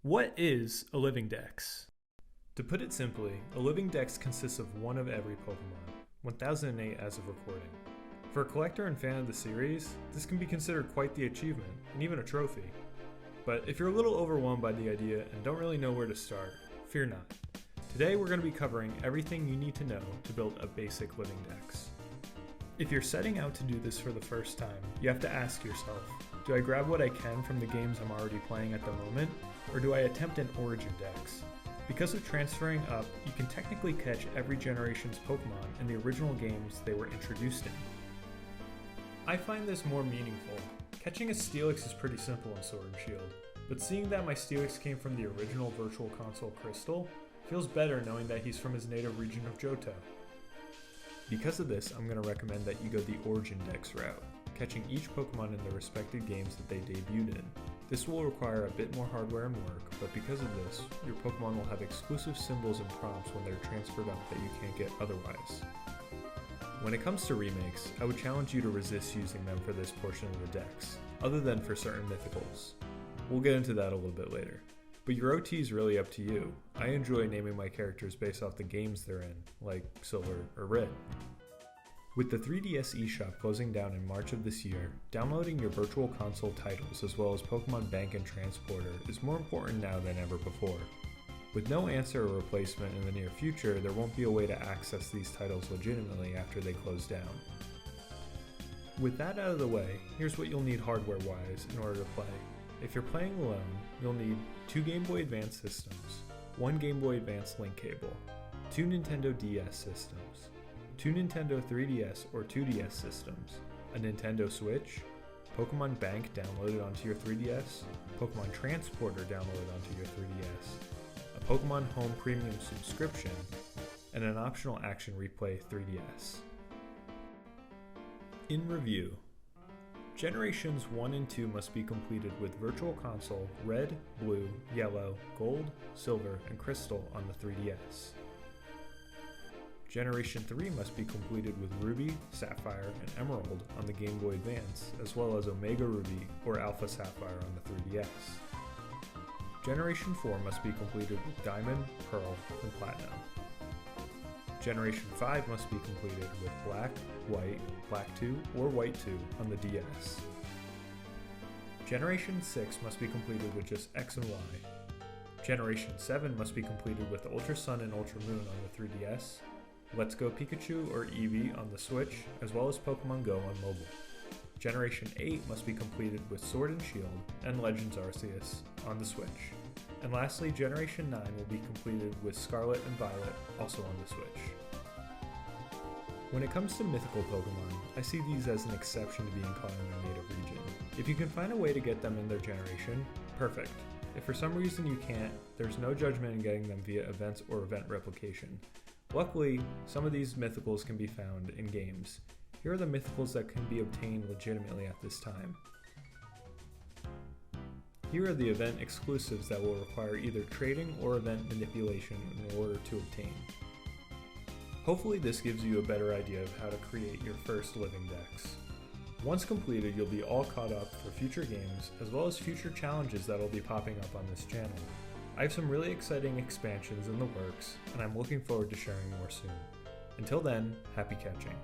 What is a Livingdex? To put it simply, a Livingdex consists of one of every Pokemon, 1008 as of recording. For a collector and fan of the series, this can be considered quite the achievement, and even a trophy. But if you're a little overwhelmed by the idea and don't really know where to start, fear not. Today we're going to be covering everything you need to know to build a basic Livingdex. If you're setting out to do this for the first time, you have to ask yourself, do I grab what I can from the games I'm already playing at the moment, or do I attempt an origin dex? Because of transferring up, you can technically catch every generation's Pokemon in the original games they were introduced in. I find this more meaningful. Catching a Steelix is pretty simple in Sword and Shield, but seeing that my Steelix came from the original Virtual Console Crystal feels better knowing that he's from his native region of Johto. Because of this, I'm going to recommend that you go the Origin Dex route, catching each Pokemon in the respective games that they debuted in. This will require a bit more hardware and work, but because of this, your Pokemon will have exclusive symbols and prompts when they're transferred up that you can't get otherwise. When it comes to remakes, I would challenge you to resist using them for this portion of the dex, other than for certain mythicals. We'll get into that a little bit later. But your OT is really up to you. I enjoy naming my characters based off the games they're in, like Silver or Red. With the 3DS eShop closing down in March of this year, downloading your Virtual Console titles as well as Pokemon Bank and Transporter is more important now than ever before. With no answer or replacement in the near future, there won't be a way to access these titles legitimately after they close down. With that out of the way, here's what you'll need hardware-wise in order to play. If you're playing alone, you'll need 2 Game Boy Advance systems, 1 Game Boy Advance link cable, 2 Nintendo DS systems, 2 Nintendo 3DS or 2DS systems, a Nintendo Switch, Pokemon Bank downloaded onto your 3DS, Pokemon Transporter downloaded onto your 3DS, a Pokemon Home Premium subscription, and an optional Action Replay 3DS. In review, Generations 1 and 2 must be completed with Virtual Console Red, Blue, Yellow, Gold, Silver, and Crystal on the 3DS. Generation 3 must be completed with Ruby, Sapphire, and Emerald on the Game Boy Advance, as well as Omega Ruby or Alpha Sapphire on the 3DS. Generation 4 must be completed with Diamond, Pearl, and Platinum. Generation 5 must be completed with Black, White, Black 2, or White 2 on the DS. Generation 6 must be completed with just X and Y. Generation 7 must be completed with Ultra Sun and Ultra Moon on the 3DS, Let's Go Pikachu or Eevee on the Switch, as well as Pokemon Go on mobile. Generation 8 must be completed with Sword and Shield and Legends Arceus on the Switch. And lastly, Generation 9 will be completed with Scarlet and Violet, also on the Switch. When it comes to mythical Pokemon, I see these as an exception to being caught in their native region. If you can find a way to get them in their generation, perfect. If for some reason you can't, there's no judgment in getting them via events or event replication. Luckily, some of these mythicals can be found in games. Here are the mythicals that can be obtained legitimately at this time. Here are the event exclusives that will require either trading or event manipulation in order to obtain. Hopefully this gives you a better idea of how to create your first Livingdex. Once completed, you'll be all caught up for future games, as well as future challenges that will be popping up on this channel. I have some really exciting expansions in the works, and I'm looking forward to sharing more soon. Until then, happy catching.